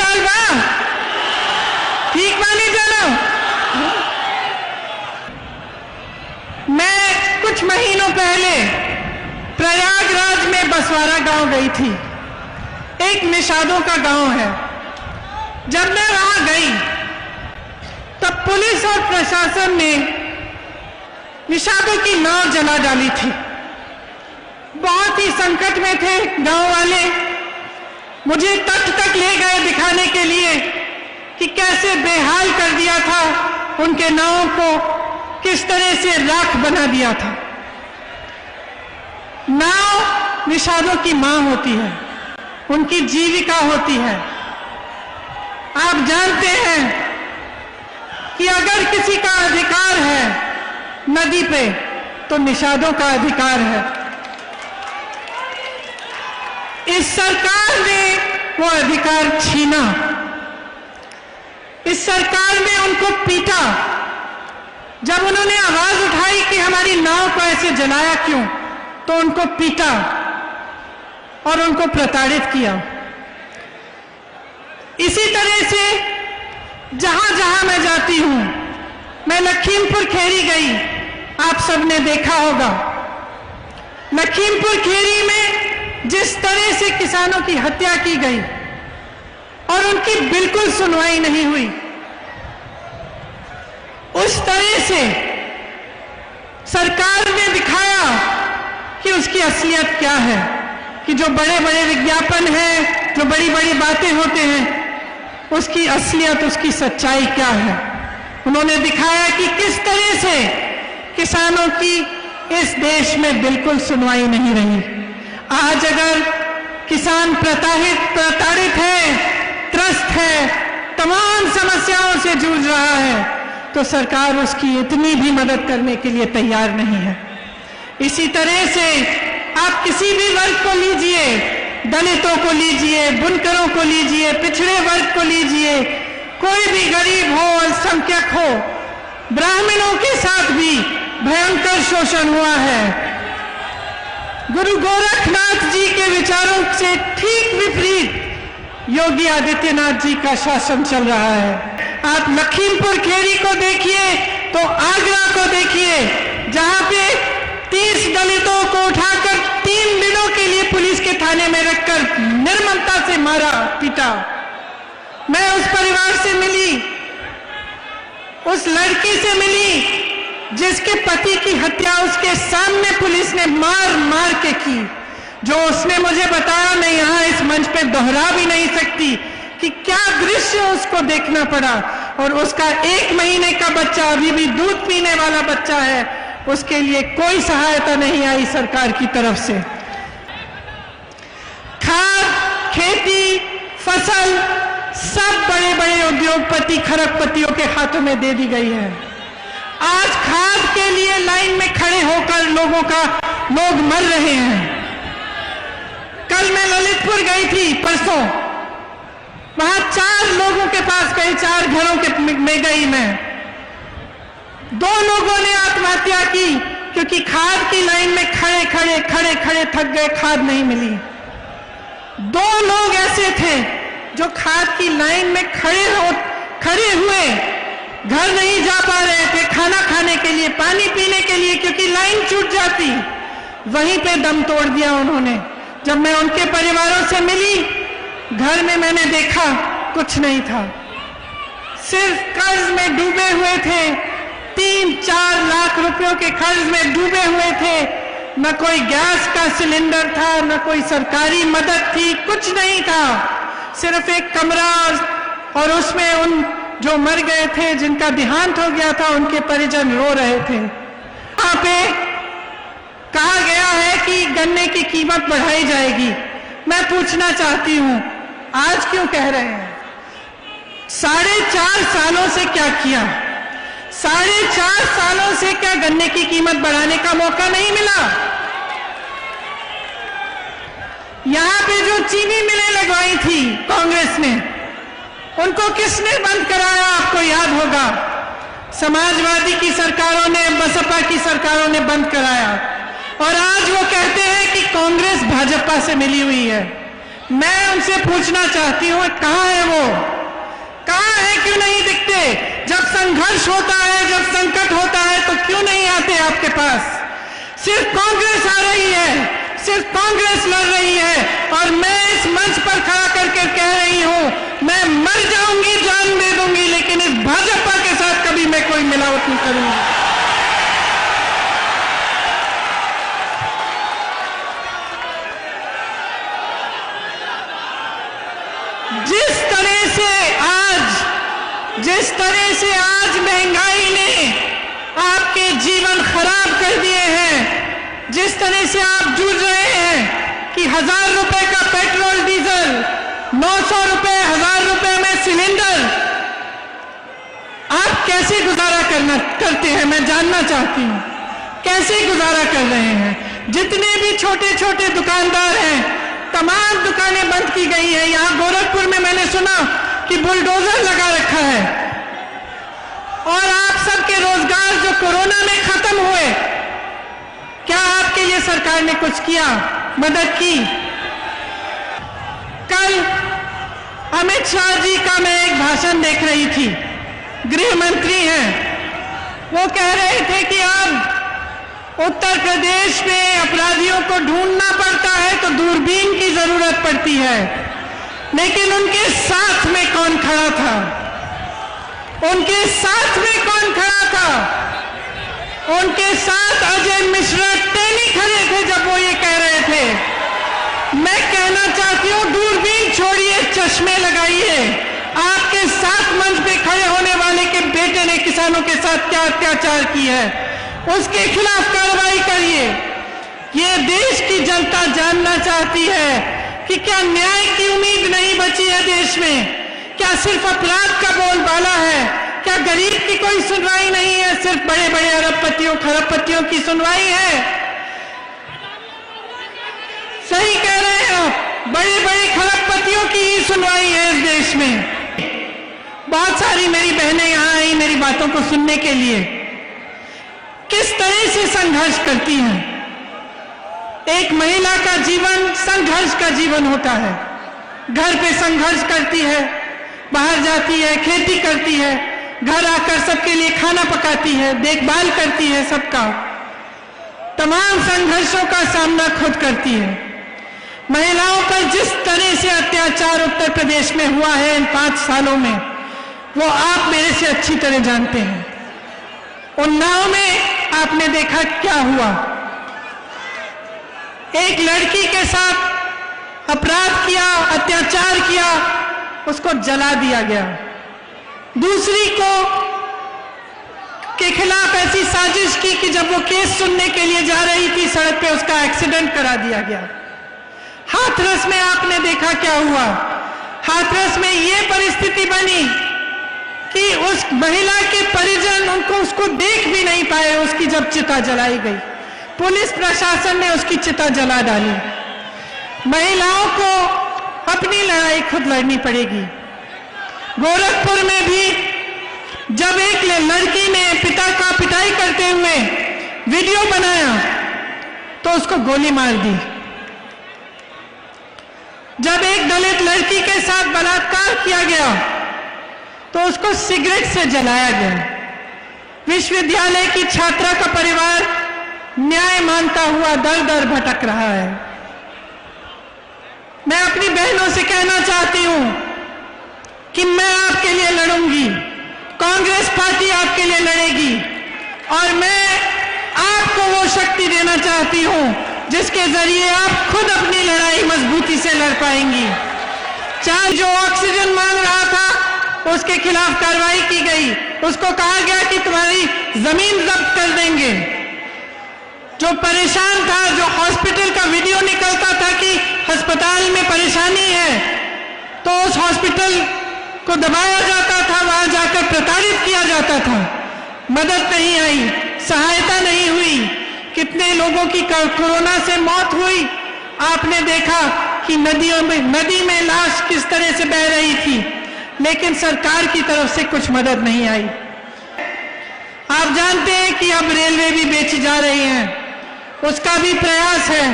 हाल बा? ठीक बानी जानो? मैं कुछ महीनों पहले प्रयागराज में बसवारा गांव गई थी। एक निषादों का गांव है। जब मैं वहां गई तब पुलिस और प्रशासन ने निषादों की नाव जला डाली थी। बहुत ही संकट में थे गांव वाले। मुझे तट तक ले गए दिखाने के लिए कि कैसे बेहाल कर दिया था उनके नाव को, किस तरह से राख बना दिया था। नाव निषादों की मां होती है, उनकी जीविका होती है। आप जानते हैं कि अगर किसी का अधिकार है नदी पे तो निषादों का अधिकार है। इस सरकार ने वो अधिकार छीना। इस सरकार ने उनको पीटा। जब उन्होंने आवाज उठाई कि हमारी नाव को ऐसे जलाया क्यों, तो उनको पीटा और उनको प्रताड़ित किया। इसी तरह से जहां जहां मैं जाती हूं, मैं लखीमपुर खेरी गई, आप सबने देखा होगा। लखीमपुर खेरी में जिस तरह से किसानों की हत्या की गई और उनकी बिल्कुल सुनवाई नहीं हुई, उस तरह से सरकार ने दिखाया कि उसकी असलियत क्या है, कि जो बड़े बड़े विज्ञापन हैं, जो बड़ी बड़ी बातें होते हैं, उसकी असलियत, उसकी सच्चाई क्या है। उन्होंने दिखाया कि किस तरह से किसानों की इस देश में बिल्कुल सुनवाई नहीं रही। आज अगर किसान प्रताड़ित है, त्रस्त है, तमाम समस्याओं से जूझ रहा है, तो सरकार उसकी इतनी भी मदद करने के लिए तैयार नहीं है। इसी तरह से आप किसी भी वर्ग को लीजिए, दलितों को लीजिए, बुनकरों को लीजिए, पिछड़े वर्ग को लीजिए, कोई भी गरीब हो, अल्पसंख्यक हो, ब्राह्मणों के साथ भी भयंकर शोषण हुआ है। गुरु गोरखनाथ जी के विचारों से ठीक विपरीत योगी आदित्यनाथ जी का शासन चल रहा है। आप लखीमपुर खेरी को देखिए तो आगरा को देखिए, जहां पे 30 दलितों को उठाकर 3 दिनों के लिए पुलिस के थाने में रखकर निर्ममता से मारा, पीटा। मैं उस परिवार से मिली, उस लड़की से मिली जिसके पति की हत्या उसके सामने पुलिस ने मार मार के की। जो उसने मुझे बताया, मैं यहां इस मंच पे दोहरा भी नहीं सकती कि क्या दृश्य उसको देखना पड़ा। और उसका 1 महीने का बच्चा, अभी भी दूध पीने वाला बच्चा है, उसके लिए कोई सहायता नहीं आई सरकार की तरफ से। खाद, खेती, फसल सब बड़े बड़े उद्योगपति, खरबपतियों के हाथों में दे दी गई है। आज खाद के लिए लाइन में खड़े होकर लोग मर रहे हैं। कल मैं ललितपुर गई थी, परसों, वहां 4 लोगों के पास गई, 4 घरों में गई मैं। 2 लोगों ने आत्महत्या की क्योंकि खाद की लाइन में खड़े थक गए, खाद नहीं मिली। 2 लोग ऐसे थे जो खाद की लाइन में खड़े हुए, घर नहीं जा पा रहे थे, खाना खाने के लिए, पानी पीने के लिए, क्योंकि लाइन छूट जाती, वहीं पे दम तोड़ दिया उन्होंने। जब मैं उनके परिवारों से मिली, घर में मैंने देखा कुछ नहीं था, सिर्फ कर्ज में डूबे हुए थे। 3-4 लाख रुपयों के कर्ज में डूबे हुए थे। न कोई गैस का सिलेंडर था, न कोई सरकारी मदद थी, कुछ नहीं था। सिर्फ एक कमरा, और उसमें उन जो मर गए थे, जिनका देहांत हो गया था, उनके परिजन रो रहे थे। वहां पे कहा गया है कि गन्ने की कीमत बढ़ाई जाएगी। मैं पूछना चाहती हूं, आज क्यों कह रहे हैं? 4.5 सालों से क्या किया? 4.5 सालों से क्या गन्ने की कीमत बढ़ाने का मौका नहीं मिला? यहां पे जो चीनी मिलें लगवाई थी कांग्रेस ने, उनको किसने बंद कराया? आपको याद होगा, समाजवादी की सरकारों ने, बसपा की सरकारों ने बंद कराया। और आज वो कहते हैं कि कांग्रेस भाजपा से मिली हुई है। मैं उनसे पूछना चाहती हूँ, कहाँ है वो? कहाँ है? क्यों नहीं दिखते? जब संघर्ष होता है, जब संकट होता है, तो क्यों नहीं आते आपके पास? सिर्फ कांग्रेस आ रही है, सिर्फ कांग्रेस लड़ रही है। और मैं इस मंच पर खड़ा करके कह रही हूँ, मैं मर जाऊंगी, जान दे दूंगी, लेकिन इस भाजपा के साथ कभी मैं कोई मिलावट नहीं करूंगी। जिस तरह से आज महंगाई ने आपके जीवन खराब कर दिए हैं, जिस तरह से आप जूझ रहे हैं कि 1000 रुपए का पेट्रोल डीजल, 900 रुपए, 1000 रुपए में सिलेंडर, आप कैसे गुजारा करते हैं? मैं जानना चाहती हूं, कैसे गुजारा कर रहे हैं? जितने भी छोटे छोटे दुकानदार हैं, तमाम दुकानें बंद की गई हैं। यहां गोरखपुर में मैंने सुना कि बुलडोजर लगा रखा है। और आप सबके रोजगार जो कोरोना में खत्म हुए, क्या आपके लिए सरकार ने कुछ किया, मदद की? कल अमित शाह जी का मैं एक भाषण देख रही थी, गृह मंत्री हैं, वो कह रहे थे कि अब उत्तर प्रदेश में अपराधियों को ढूंढना पड़ता है तो दूरबीन की जरूरत पड़ती है। लेकिन उनके साथ में कौन खड़ा था? उनके साथ में कौन खड़ा था? उनके साथ अजय मिश्रा टेनी खड़े थे जब वो ये कह रहे थे। मैं कहना चाहती हूं, दूरबीन छोड़िए, चश्मे लगाइए। आपके साथ मंच पे खड़े होने वाले के बेटे ने किसानों के साथ क्या अत्याचार की है, उसके खिलाफ कार्रवाई करिए। ये देश की जनता जानना चाहती है कि क्या न्याय की उम्मीद नहीं बची है देश में? क्या सिर्फ अपराध का बोलबाला है? क्या गरीब की कोई सुनवाई नहीं है? सिर्फ बड़े बड़े अरबपतियों खरबपतियों की सुनवाई है? सही कह रहे हैं आप, बड़े बड़े खरबपतियों की ही सुनवाई है इस देश में। बहुत सारी मेरी बहनें यहां आई मेरी बातों को सुनने के लिए। किस तरह से संघर्ष करती हैं? एक महिला का जीवन संघर्ष का जीवन होता है। घर पे संघर्ष करती है, बाहर जाती है, खेती करती है, घर आकर सबके लिए खाना पकाती है, देखभाल करती है सबका, तमाम संघर्षों का सामना खुद करती है। महिलाओं पर जिस तरह से अत्याचार उत्तर प्रदेश में हुआ है इन 5 सालों में, वो आप मेरे से अच्छी तरह जानते हैं। उन्नाव में आपने देखा क्या हुआ। एक लड़की के साथ अपराध किया, अत्याचार किया, उसको जला दिया गया। दूसरी को के खिलाफ ऐसी साजिश की कि जब वो केस सुनने के लिए जा रही थी सड़क पे, उसका एक्सीडेंट करा दिया गया। हाथरस में आपने देखा क्या हुआ। हाथरस में ये परिस्थिति बनी कि उस महिला के परिजन उसको देख भी नहीं पाए, उसकी जब चिता जलाई गई। पुलिस प्रशासन ने उसकी चिता जला डाली। महिलाओं को अपनी लड़ाई खुद लड़नी पड़ेगी। गोरखपुर में भी जब एक लड़की ने पिता का पिटाई करते हुए वीडियो बनाया तो उसको गोली मार दी। जब एक दलित लड़की के साथ बलात्कार किया गया तो उसको सिगरेट से जलाया गया। विश्वविद्यालय की छात्रा का परिवार न्याय मांगता हुआ दर दर भटक रहा है। मैं अपनी बहनों से कहना चाहती हूं कि मैं आपके लिए लड़ूंगी, कांग्रेस पार्टी आपके लिए लड़ेगी, और मैं आपको वो शक्ति देना चाहती हूं जिसके जरिए आप खुद अपनी लड़ाई मजबूती से लड़ पाएंगी। चाहे जो ऑक्सीजन मांग रहा था उसके खिलाफ कार्रवाई की गई, उसको कहा गया कि तुम्हारी जमीन जब्त कर देंगे। जो परेशान था, जो हॉस्पिटल का वीडियो निकलता था कि अस्पताल में परेशानी है, तो उस हॉस्पिटल को दबाया जाता था, वहां जाकर प्रताड़ित किया जाता था। मदद नहीं आई, सहायता नहीं हुई। कितने लोगों की कोरोना से मौत हुई। आपने देखा कि नदी में लाश किस तरह से बह रही थी, लेकिन सरकार की तरफ से कुछ मदद नहीं आई। आप जानते हैं कि अब रेलवे भी बेची जा रही है, उसका भी प्रयास है।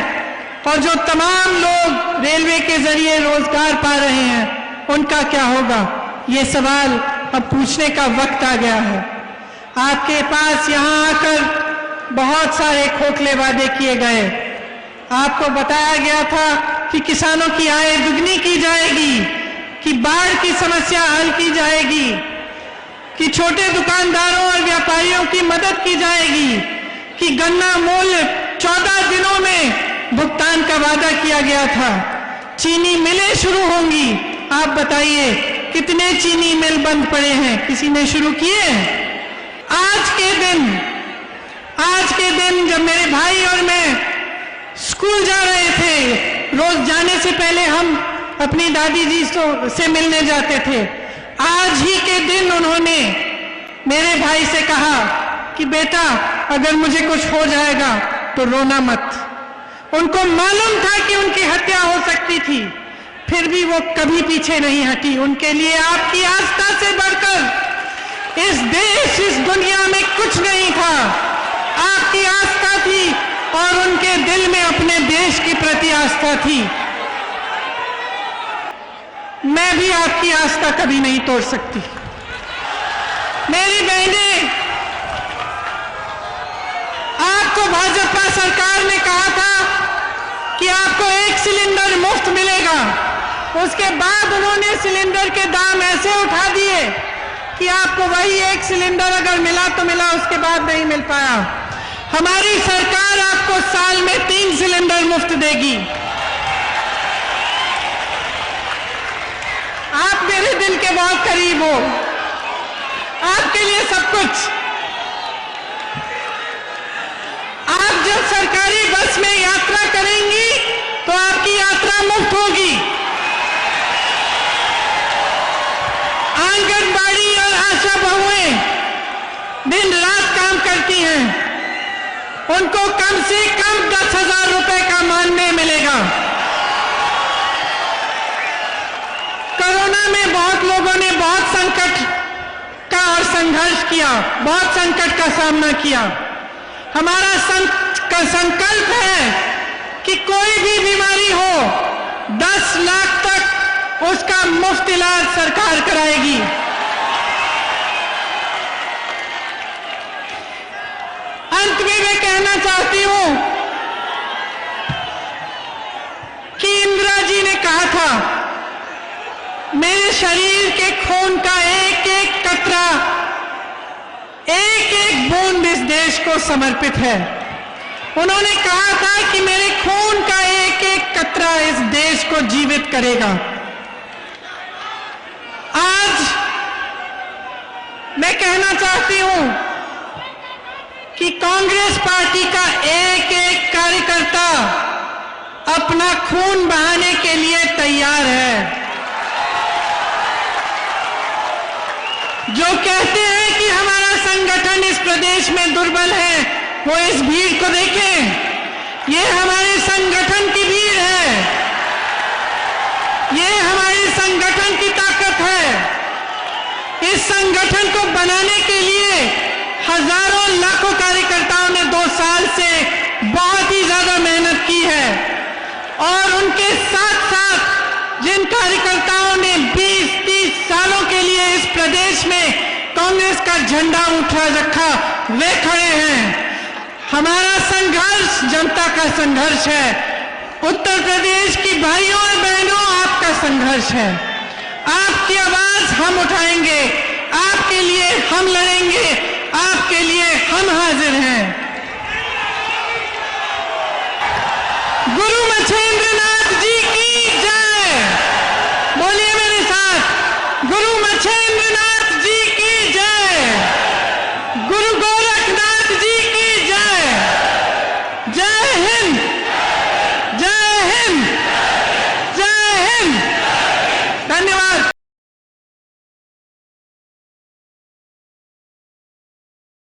और जो तमाम लोग रेलवे के जरिए रोजगार पा रहे हैं उनका क्या होगा? ये सवाल अब पूछने का वक्त आ गया है। आपके पास यहाँ आकर बहुत सारे खोखले वादे किए गए। आपको बताया गया था कि किसानों की आय दुगनी की जाएगी, कि बाढ़ की समस्या हल की जाएगी, कि छोटे दुकानदारों और व्यापारियों की मदद की जाएगी, कि गन्ना मूल्य 14 दिनों में भुगतान का वादा किया गया था, चीनी मिलें शुरू होंगी। आप बताइए कितने चीनी मिल बंद पड़े हैं? किसी ने शुरू किए? आज के दिन जब मेरे भाई और मैं स्कूल जा रहे थे, रोज जाने से पहले हम अपनी दादी जी से मिलने जाते थे। आज ही के दिन उन्होंने मेरे भाई से कहा कि बेटा अगर मुझे कुछ हो जाएगा तो रोना मत। उनको मालूम था कि उनकी हत्या हो सकती थी, फिर भी वो कभी पीछे नहीं हटी। उनके लिए आपकी आस्था से बढ़कर इस देश, इस दुनिया में कुछ नहीं था। आपकी आस्था थी और उनके दिल में अपने देश के प्रति आस्था थी। मैं भी आपकी आस्था कभी नहीं तोड़ सकती। मेरी बहनें, आपको भाजपा सरकार ने कहा था कि आपको 1 सिलेंडर मुफ्त मिलेगा। उसके बाद उन्होंने सिलेंडर के दाम ऐसे उठा दिए कि आपको वही 1 सिलेंडर अगर मिला तो मिला, उसके बाद नहीं मिल पाया। हमारी सरकार आपको साल में 3 सिलेंडर मुफ्त देगी। आप मेरे दिल के बहुत करीब हो, आपके लिए सब कुछ। आप जब सरकारी बस में यात्रा करेंगी तो आपकी यात्रा मुफ्त होगी। आंगनबाड़ी और आशा बहुएं दिन रात काम करती हैं, उनको कम से कम 10,000 रुपए का मानदेय मिलेगा। कोरोना में बहुत लोगों ने बहुत संकट का और संघर्ष किया, बहुत संकट का सामना किया। हमारा संकल्प है कि कोई भी बीमारी हो 10 लाख तक उसका मुफ्त इलाज सरकार कराएगी। अंत में मैं कहना चाहती हूं कि इंदिरा जी ने कहा था, मेरे शरीर के खून का एक एक कतरा, एक एक बूंद इस देश को समर्पित है। उन्होंने कहा था कि मेरे खून का एक एक कतरा इस देश को जीवित करेगा। आज मैं कहना चाहती हूं कि कांग्रेस पार्टी का एक एक कार्यकर्ता अपना खून बहाने के लिए तैयार है। जो कहते हैं कि हमारा संगठन इस प्रदेश में दुर्बल है, वो इस भीड़ को देखें। ये हमारे संगठन की भीड़ है, ये हमारे संगठन की ताकत है। इस संगठन को बनाने के लिए हजारों लाखों कार्यकर्ताओं ने 2 साल से बहुत ही ज्यादा मेहनत की है, और उनके साथ साथ जिन कार्यकर्ताओं ने 20-30 सालों के लिए इस प्रदेश में कांग्रेस का झंडा उठा रखा, वे खड़े हैं। हमारा संघर्ष जनता का संघर्ष है। उत्तर प्रदेश की भाइयों और बहनों, आपका संघर्ष है। आपकी आवाज हम उठाएंगे, आपके लिए हम लड़ेंगे, आपके लिए